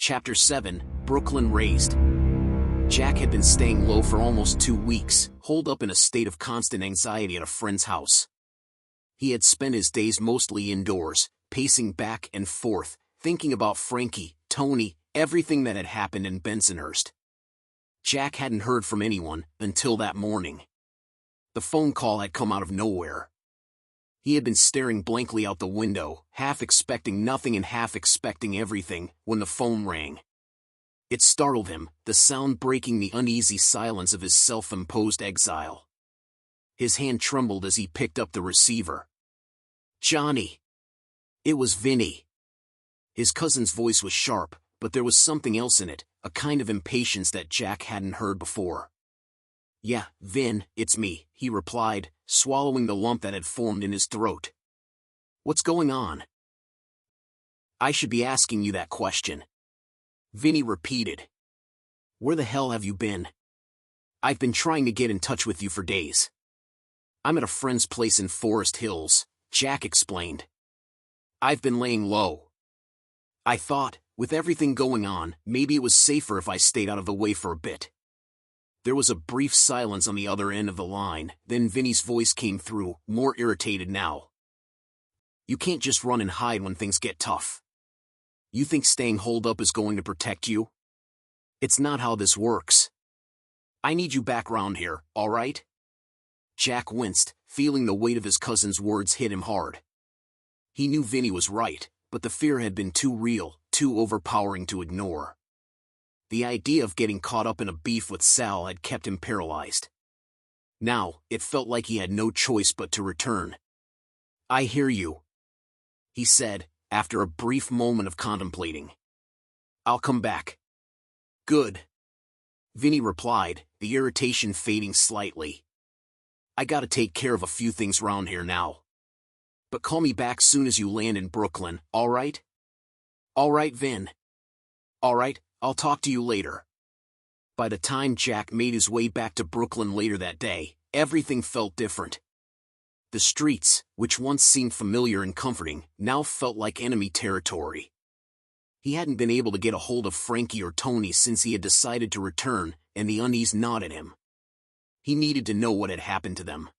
Chapter 7, Brooklyn Raised. Jack had been staying low for almost 2 weeks, holed up in a state of constant anxiety at a friend's house. He had spent his days mostly indoors, pacing back and forth, thinking about Frankie, Tony, everything that had happened in Bensonhurst. Jack hadn't heard from anyone until that morning. The phone call had come out of nowhere. He had been staring blankly out the window, half expecting nothing and half expecting everything, when the phone rang. It startled him, the sound breaking the uneasy silence of his self-imposed exile. His hand trembled as he picked up the receiver. "Johnny." It was Vinny. His cousin's voice was sharp, but there was something else in it, a kind of impatience that Jack hadn't heard before. "Yeah, Vin, it's me," he replied, swallowing the lump that had formed in his throat. "What's going on?" "I should be asking you that question," Vinny repeated. "Where the hell have you been? I've been trying to get in touch with you for days." "I'm at a friend's place in Forest Hills," Jack explained. "I've been laying low. I thought, with everything going on, maybe it was safer if I stayed out of the way for a bit." There was a brief silence on the other end of the line, then Vinny's voice came through, more irritated now. "You can't just run and hide when things get tough. You think staying holed up is going to protect you? It's not how this works. I need you back round here, all right?" Jack winced, feeling the weight of his cousin's words hit him hard. He knew Vinny was right, but the fear had been too real, too overpowering to ignore. The idea of getting caught up in a beef with Sal had kept him paralyzed. Now, it felt like he had no choice but to return. "I hear you," he said, after a brief moment of contemplating. "I'll come back." "Good," Vinny replied, the irritation fading slightly. "I gotta take care of a few things round here now. But call me back soon as you land in Brooklyn, all right?" "All right, Vin." "All right, I'll talk to you later." By the time Jack made his way back to Brooklyn later that day, everything felt different. The streets, which once seemed familiar and comforting, now felt like enemy territory. He hadn't been able to get a hold of Frankie or Tony since he had decided to return, and the unease gnawed at him. He needed to know what had happened to them.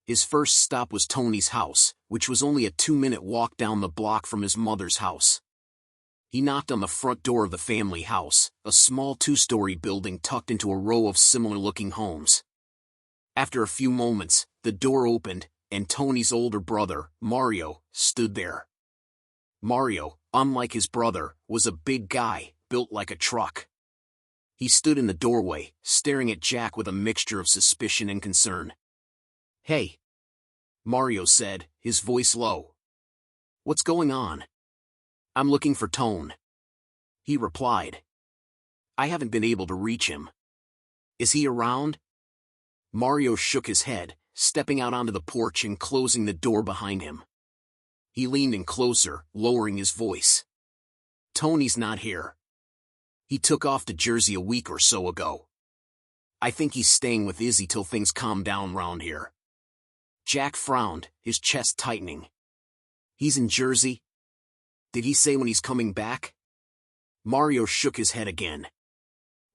His first stop was Tony's house, which was only a 2-minute walk down the block from his mother's house. He knocked on the front door of the family house, a small 2-story building tucked into a row of similar-looking homes. After a few moments, the door opened, and Tony's older brother, Mario, stood there. Mario, unlike his brother, was a big guy, built like a truck. He stood in the doorway, staring at Jack with a mixture of suspicion and concern. "Hey," Mario said, his voice low. "What's going on?" "I'm looking for Tone," he replied. "I haven't been able to reach him. Is he around?" Mario shook his head, stepping out onto the porch and closing the door behind him. He leaned in closer, lowering his voice. "Tony's not here. He took off to Jersey a week or so ago. I think he's staying with Izzy till things calm down round here." Jack frowned, his chest tightening. "He's in Jersey? Did he say when he's coming back?" Mario shook his head again.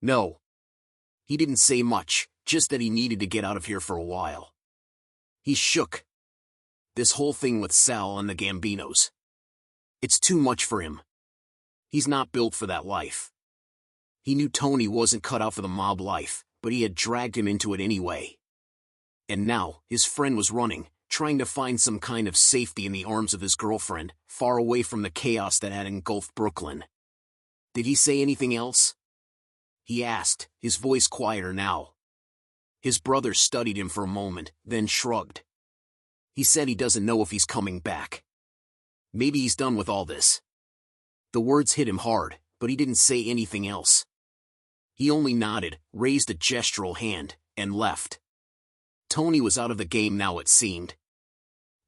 "No. He didn't say much, just that he needed to get out of here for a while. He shook. This whole thing with Sal and the Gambinos. It's too much for him. He's not built for that life. He knew Tony wasn't cut out for the mob life, but he had dragged him into it anyway. And now, his friend was running, trying to find some kind of safety in the arms of his girlfriend, far away from the chaos that had engulfed Brooklyn. Did he say anything else?" he asked, his voice quieter now. His brother studied him for a moment, then shrugged. "He said he doesn't know if he's coming back. Maybe he's done with all this." The words hit him hard, but he didn't say anything else. He only nodded, raised a gestural hand, and left. Tony was out of the game now, it seemed.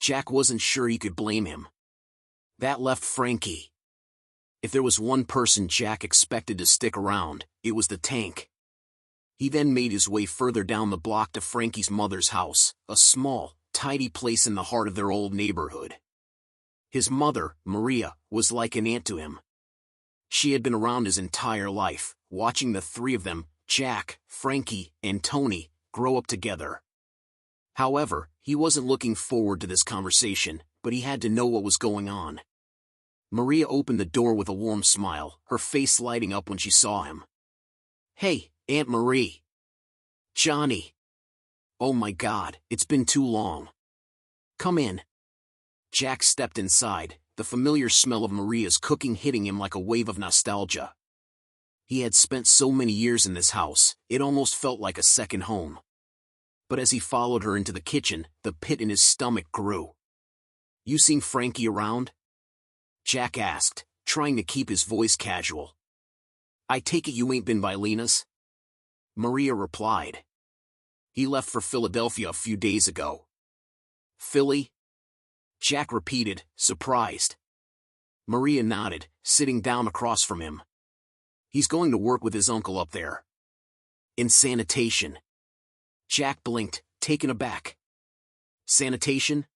Jack wasn't sure he could blame him. That left Frankie. If there was one person Jack expected to stick around, it was the tank. He then made his way further down the block to Frankie's mother's house, a small, tidy place in the heart of their old neighborhood. His mother, Maria, was like an aunt to him. She had been around his entire life, watching the three of them, Jack, Frankie, and Tony, grow up together. However, he wasn't looking forward to this conversation, but he had to know what was going on. Maria opened the door with a warm smile, her face lighting up when she saw him. "Hey, Aunt Marie." "Johnny." "Oh my God, it's been too long. Come in." Jack stepped inside, the familiar smell of Maria's cooking hitting him like a wave of nostalgia. He had spent so many years in this house, it almost felt like a second home. But as he followed her into the kitchen, the pit in his stomach grew. "You seen Frankie around?" Jack asked, trying to keep his voice casual. "I take it you ain't been by Lena's?" Maria replied. "He left for Philadelphia a few days ago." "Philly?" Jack repeated, surprised. Maria nodded, sitting down across from him. "He's going to work with his uncle up there. In sanitation." Jack blinked, taken aback. Sanitation?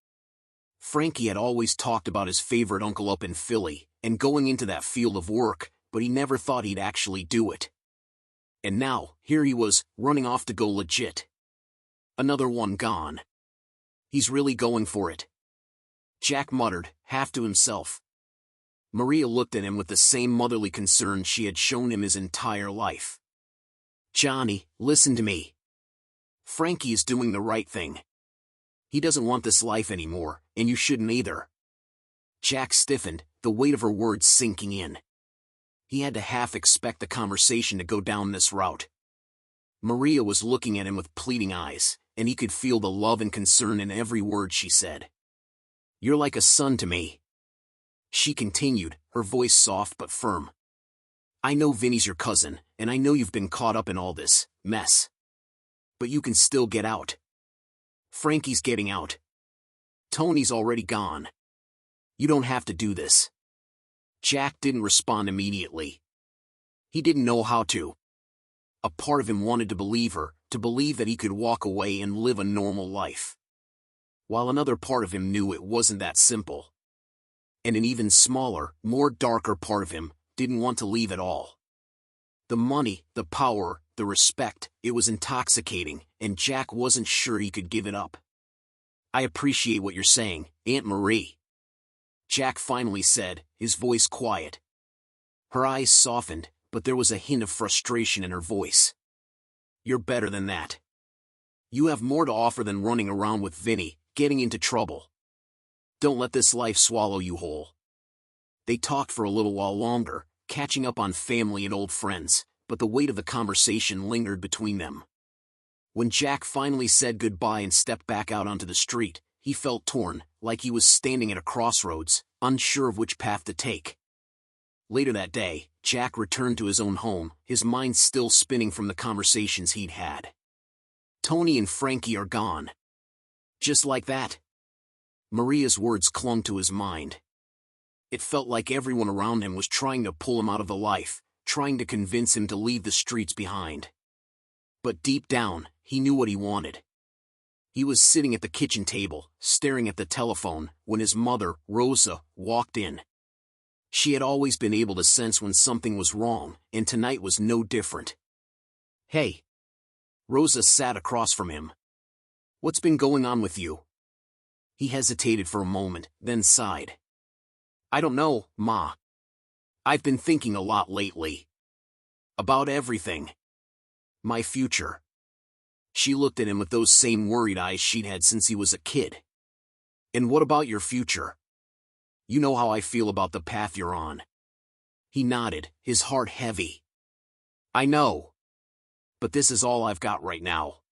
Frankie had always talked about his favorite uncle up in Philly, and going into that field of work, but he never thought he'd actually do it. And now, here he was, running off to go legit. Another one gone. He's really going for it. Jack muttered, half to himself. Maria looked at him with the same motherly concern she had shown him his entire life. "Johnny, listen to me. Frankie is doing the right thing. He doesn't want this life anymore, and you shouldn't either." Jack stiffened, the weight of her words sinking in. He had to half expect the conversation to go down this route. Maria was looking at him with pleading eyes, and he could feel the love and concern in every word she said. "You're like a son to me." She continued, her voice soft but firm. "I know Vinny's your cousin, and I know you've been caught up in all this mess. But you can still get out. Frankie's getting out. Tony's already gone. You don't have to do this." Jack didn't respond immediately. He didn't know how to. A part of him wanted to believe her, to believe that he could walk away and live a normal life. While another part of him knew it wasn't that simple. And an even smaller, more darker part of him didn't want to leave at all. The money, the power, the respect, it was intoxicating, and Jack wasn't sure he could give it up. "I appreciate what you're saying, Aunt Marie," Jack finally said, his voice quiet. Her eyes softened, but there was a hint of frustration in her voice. "You're better than that. You have more to offer than running around with Vinny, getting into trouble. Don't let this life swallow you whole." They talked for a little while longer, catching up on family and old friends, but the weight of the conversation lingered between them. When Jack finally said goodbye and stepped back out onto the street, he felt torn, like he was standing at a crossroads, unsure of which path to take. Later that day, Jack returned to his own home, his mind still spinning from the conversations he'd had. Tony and Frankie are gone. Just like that. Maria's words clung to his mind. It felt like everyone around him was trying to pull him out of the life, trying to convince him to leave the streets behind. But deep down, he knew what he wanted. He was sitting at the kitchen table, staring at the telephone, when his mother, Rosa, walked in. She had always been able to sense when something was wrong, and tonight was no different. "Hey." Rosa sat across from him. "What's been going on with you?" He hesitated for a moment, then sighed. "I don't know, Ma. I've been thinking a lot lately. About everything. My future." She looked at him with those same worried eyes she'd had since he was a kid. "And what about your future? You know how I feel about the path you're on." He nodded, his heart heavy. "I know. But this is all I've got right now.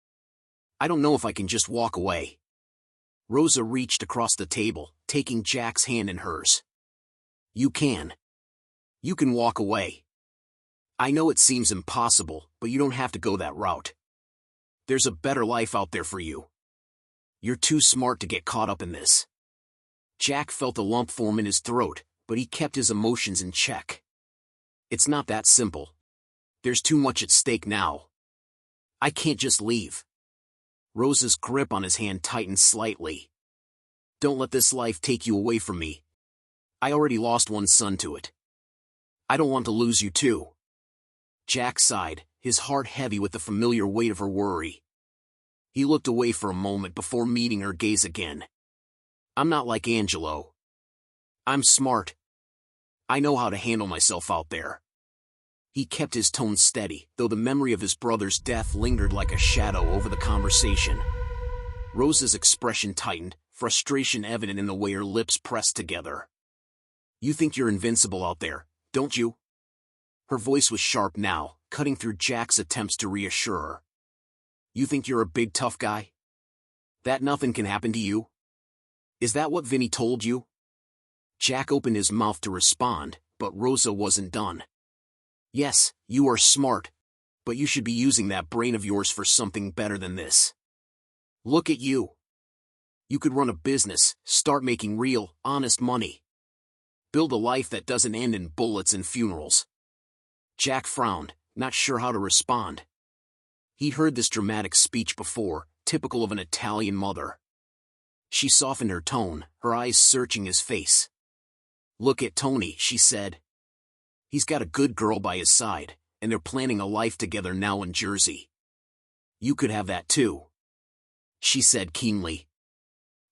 I don't know if I can just walk away." Rosa reached across the table, taking Jack's hand in hers. "You can. You can walk away. I know it seems impossible, but you don't have to go that route. There's a better life out there for you. You're too smart to get caught up in this." Jack felt a lump form in his throat, but he kept his emotions in check. "It's not that simple. There's too much at stake now. I can't just leave." Rosa's grip on his hand tightened slightly. "Don't let this life take you away from me. I already lost one son to it. I don't want to lose you too. Jack sighed, his heart heavy with the familiar weight of her worry. He looked away for a moment before meeting her gaze again. I'm not like Angelo. I'm smart. I know how to handle myself out there. He kept his tone steady, though the memory of his brother's death lingered like a shadow over the conversation. Rosa's expression tightened, frustration evident in the way her lips pressed together. You think you're invincible out there, don't you? Her voice was sharp now, cutting through Jack's attempts to reassure her. You think you're a big tough guy? That nothing can happen to you? Is that what Vinny told you? Jack opened his mouth to respond, but Rosa wasn't done. Yes, you are smart, but you should be using that brain of yours for something better than this. Look at you. You could run a business, start making real, honest money. Build a life that doesn't end in bullets and funerals. Jack frowned, not sure how to respond. He'd heard this dramatic speech before, typical of an Italian mother. She softened her tone, her eyes searching his face. Look at Tony, she said. He's got a good girl by his side, and they're planning a life together now in Jersey. You could have that too. She said keenly.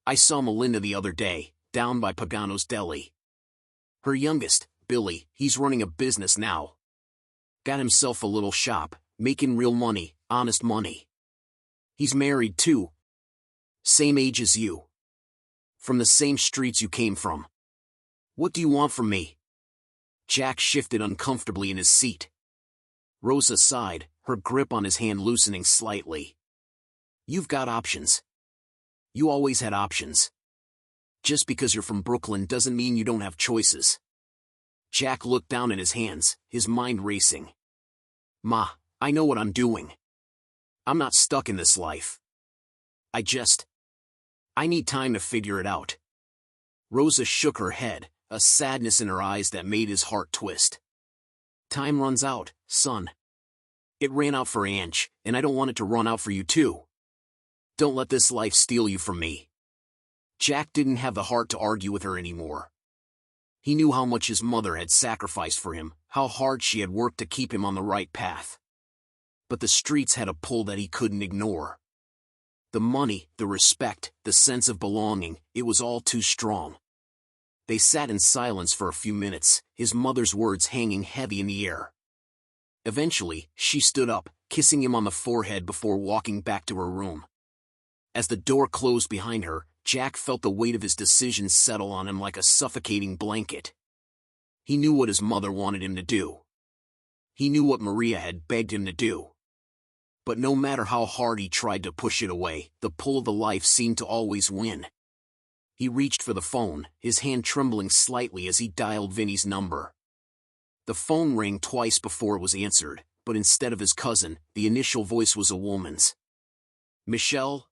I saw Melinda the other day, down by Pagano's Deli. Her youngest, Billy, he's running a business now. Got himself a little shop, making real money, honest money. He's married too. Same age as you. From the same streets you came from. What do you want from me? Jack shifted uncomfortably in his seat. Rosa sighed, her grip on his hand loosening slightly. You've got options. You always had options. Just because you're from Brooklyn doesn't mean you don't have choices. Jack looked down at his hands, his mind racing. Ma, I know what I'm doing. I'm not stuck in this life. I need time to figure it out. Rosa shook her head, a sadness in her eyes that made his heart twist. Time runs out, son. It ran out for Ange, and I don't want it to run out for you too. Don't let this life steal you from me. Jack didn't have the heart to argue with her anymore. He knew how much his mother had sacrificed for him, how hard she had worked to keep him on the right path. But the streets had a pull that he couldn't ignore. The money, the respect, the sense of belonging, it was all too strong. They sat in silence for a few minutes, his mother's words hanging heavy in the air. Eventually, she stood up, kissing him on the forehead before walking back to her room. As the door closed behind her, Jack felt the weight of his decision settle on him like a suffocating blanket. He knew what his mother wanted him to do. He knew what Maria had begged him to do. But no matter how hard he tried to push it away, the pull of the life seemed to always win. He reached for the phone, his hand trembling slightly as he dialed Vinny's number. The phone rang twice before it was answered, but instead of his cousin, the initial voice was a woman's. Michelle?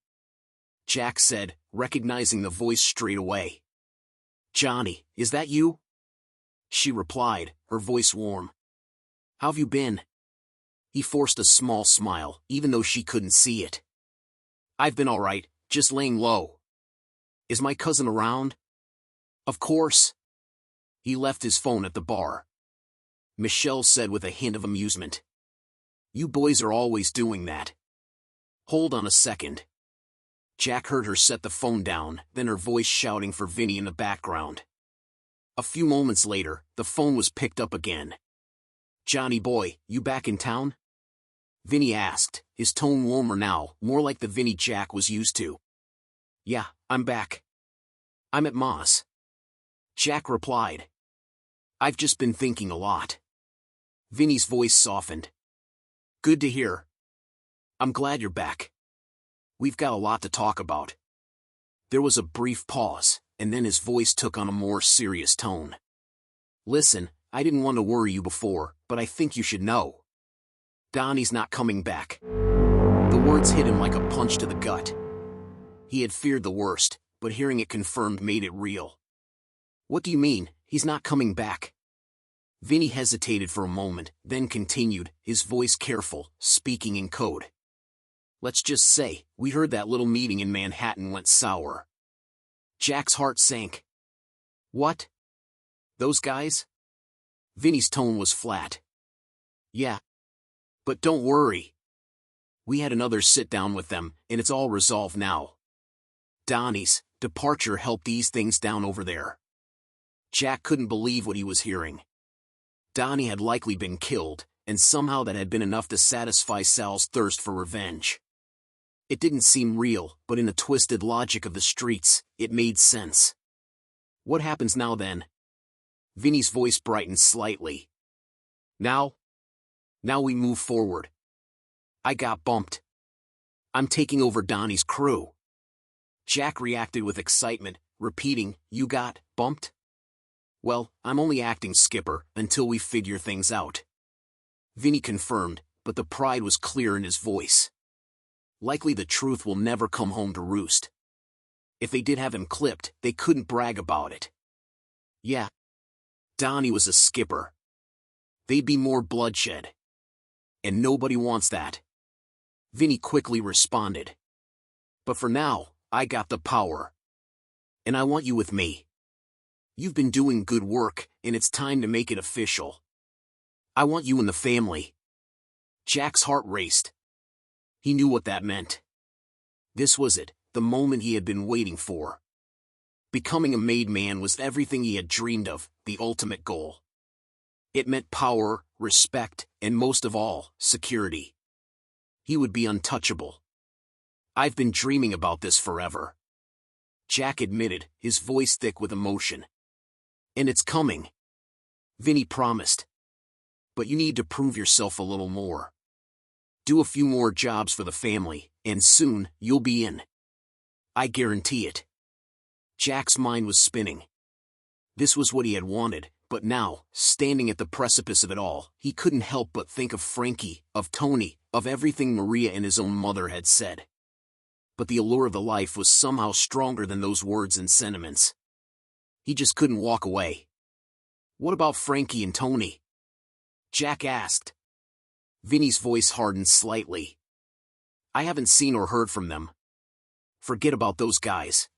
Jack said, recognizing the voice straight away. Johnny, is that you? She replied, her voice warm. How've you been? He forced a small smile, even though she couldn't see it. I've been all right, just laying low. Is my cousin around? Of course. He left his phone at the bar. Michelle said with a hint of amusement. You boys are always doing that. Hold on a second. Jack heard her set the phone down, then her voice shouting for Vinny in the background. A few moments later, the phone was picked up again. Johnny boy, you back in town? Vinny asked, his tone warmer now, more like the Vinny Jack was used to. Yeah, I'm back. I'm at Ma's. Jack replied. I've just been thinking a lot. Vinny's voice softened. Good to hear. I'm glad you're back. We've got a lot to talk about. There was a brief pause, and then his voice took on a more serious tone. Listen, I didn't want to worry you before, but I think you should know. Donnie's not coming back. The words hit him like a punch to the gut. He had feared the worst, but hearing it confirmed made it real. What do you mean, he's not coming back? Vinny hesitated for a moment, then continued, his voice careful, speaking in code. Let's just say, we heard that little meeting in Manhattan went sour. Jack's heart sank. What? Those guys? Vinny's tone was flat. Yeah. But don't worry. We had another sit-down with them, and it's all resolved now. Donnie's departure helped ease things down over there. Jack couldn't believe what he was hearing. Donnie had likely been killed, and somehow that had been enough to satisfy Sal's thirst for revenge. It didn't seem real, but in the twisted logic of the streets, it made sense. What happens now then? Vinny's voice brightened slightly. Now we move forward. I got bumped. I'm taking over Donnie's crew. Jack reacted with excitement, repeating, You got bumped? Well, I'm only acting skipper until we figure things out. Vinny confirmed, but the pride was clear in his voice. Likely the truth will never come home to roost. If they did have him clipped, they couldn't brag about it. Yeah. Donnie was a skipper. They'd be more bloodshed. And nobody wants that. Vinny quickly responded. But for now, I got the power. And I want you with me. You've been doing good work, and it's time to make it official. I want you in the family. Jack's heart raced. He knew what that meant. This was it, the moment he had been waiting for. Becoming a made man was everything he had dreamed of, the ultimate goal. It meant power, respect, and most of all, security. He would be untouchable. I've been dreaming about this forever. Jack admitted, his voice thick with emotion. And it's coming. Vinny promised. But you need to prove yourself a little more. Do a few more jobs for the family, and soon, you'll be in. I guarantee it. Jack's mind was spinning. This was what he had wanted, but now, standing at the precipice of it all, he couldn't help but think of Frankie, of Tony, of everything Maria and his own mother had said. But the allure of the life was somehow stronger than those words and sentiments. He just couldn't walk away. What about Frankie and Tony? Jack asked. Vinny's voice hardened slightly. I haven't seen or heard from them. Forget about those guys.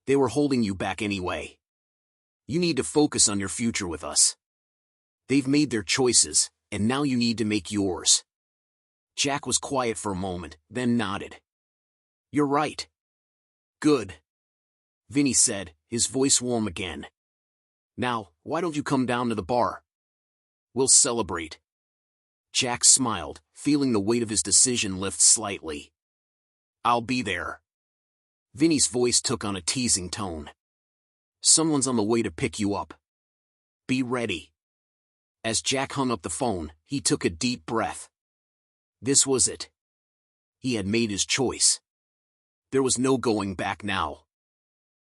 They were holding you back anyway. You need to focus on your future with us. They've made their choices, and now you need to make yours. Jack was quiet for a moment, then nodded. You're right. Good. Vinny said, his voice warm again. Now, why don't you come down to the bar? We'll celebrate. Jack smiled, feeling the weight of his decision lift slightly. I'll be there. Vinny's voice took on a teasing tone. Someone's on the way to pick you up. Be ready. As Jack hung up the phone, he took a deep breath. This was it. He had made his choice. There was no going back now.